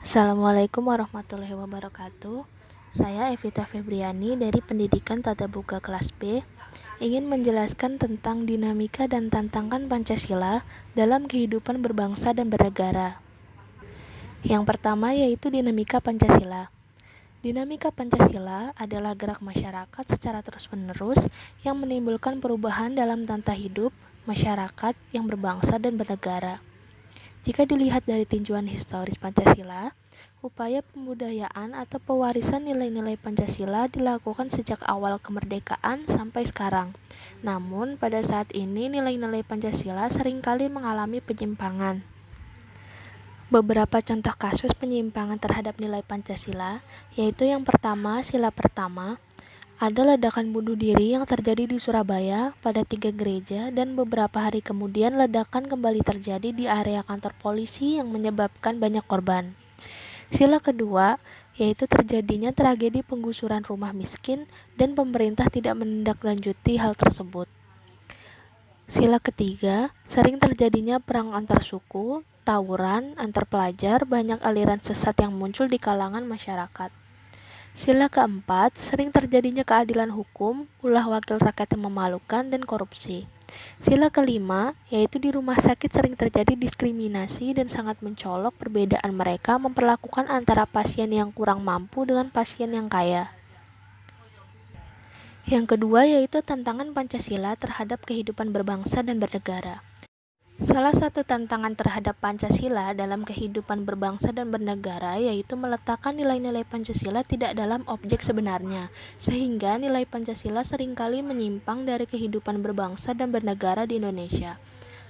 Assalamualaikum warahmatullahi wabarakatuh. Saya Evita Febriani dari Pendidikan Tata Boga kelas B ingin menjelaskan tentang dinamika dan tantangan Pancasila dalam kehidupan berbangsa dan bernegara. Yang pertama yaitu dinamika Pancasila. Dinamika Pancasila adalah gerak masyarakat secara terus-menerus yang menimbulkan perubahan dalam tata hidup masyarakat yang berbangsa dan bernegara. Jika dilihat dari tinjauan historis Pancasila, upaya pembudayaan atau pewarisan nilai-nilai Pancasila dilakukan sejak awal kemerdekaan sampai sekarang. Namun, pada saat ini nilai-nilai Pancasila seringkali mengalami penyimpangan. Beberapa contoh kasus penyimpangan terhadap nilai Pancasila, yaitu yang pertama, sila pertama, ada ledakan bunuh diri yang terjadi di Surabaya pada 3 gereja dan beberapa hari kemudian ledakan kembali terjadi di area kantor polisi yang menyebabkan banyak korban. Sila kedua, yaitu terjadinya tragedi penggusuran rumah miskin dan pemerintah tidak menindaklanjuti hal tersebut. Sila ketiga, sering terjadinya perang antar suku, tawuran antar pelajar, banyak aliran sesat yang muncul di kalangan masyarakat. Sila keempat, sering terjadinya keadilan hukum, ulah wakil rakyat yang memalukan, dan korupsi. Sila kelima, yaitu di rumah sakit sering terjadi diskriminasi dan sangat mencolok perbedaan mereka memperlakukan antara pasien yang kurang mampu dengan pasien yang kaya. Yang kedua yaitu tantangan Pancasila terhadap kehidupan berbangsa dan bernegara. Salah satu tantangan terhadap Pancasila dalam kehidupan berbangsa dan bernegara yaitu meletakkan nilai-nilai Pancasila tidak dalam objek sebenarnya, sehingga nilai Pancasila seringkali menyimpang dari kehidupan berbangsa dan bernegara di Indonesia.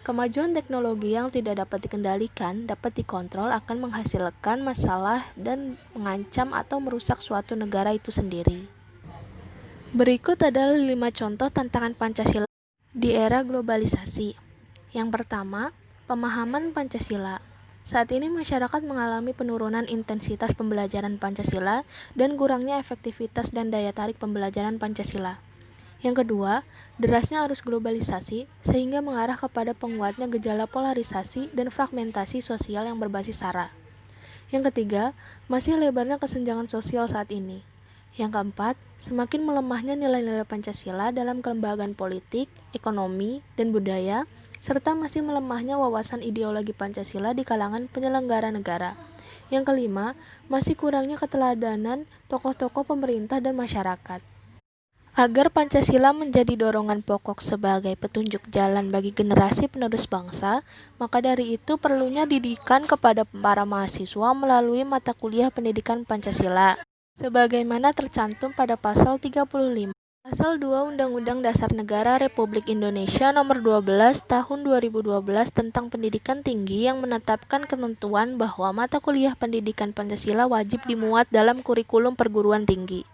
Kemajuan teknologi yang tidak dapat dikendalikan, dapat dikontrol akan menghasilkan masalah dan mengancam atau merusak suatu negara itu sendiri. Berikut adalah 5 contoh tantangan Pancasila di era globalisasi. Yang pertama, pemahaman Pancasila. Saat ini masyarakat mengalami penurunan intensitas pembelajaran Pancasila dan kurangnya efektivitas dan daya tarik pembelajaran Pancasila. Yang kedua, derasnya arus globalisasi sehingga mengarah kepada penguatnya gejala polarisasi dan fragmentasi sosial yang berbasis SARA. Yang ketiga, masih lebarnya kesenjangan sosial saat ini. Yang keempat, semakin melemahnya nilai-nilai Pancasila dalam kelembagaan politik, ekonomi, dan budaya, serta masih melemahnya wawasan ideologi Pancasila di kalangan penyelenggara negara. Yang kelima, masih kurangnya keteladanan tokoh-tokoh pemerintah dan masyarakat. Agar Pancasila menjadi dorongan pokok sebagai petunjuk jalan bagi generasi penerus bangsa, maka dari itu perlunya didikan kepada para mahasiswa melalui mata kuliah pendidikan Pancasila, sebagaimana tercantum pada pasal 35. Pasal 2 Undang-Undang Dasar Negara Republik Indonesia Nomor 12 Tahun 2012 tentang Pendidikan Tinggi yang menetapkan ketentuan bahwa mata kuliah pendidikan Pancasila wajib dimuat dalam kurikulum perguruan tinggi.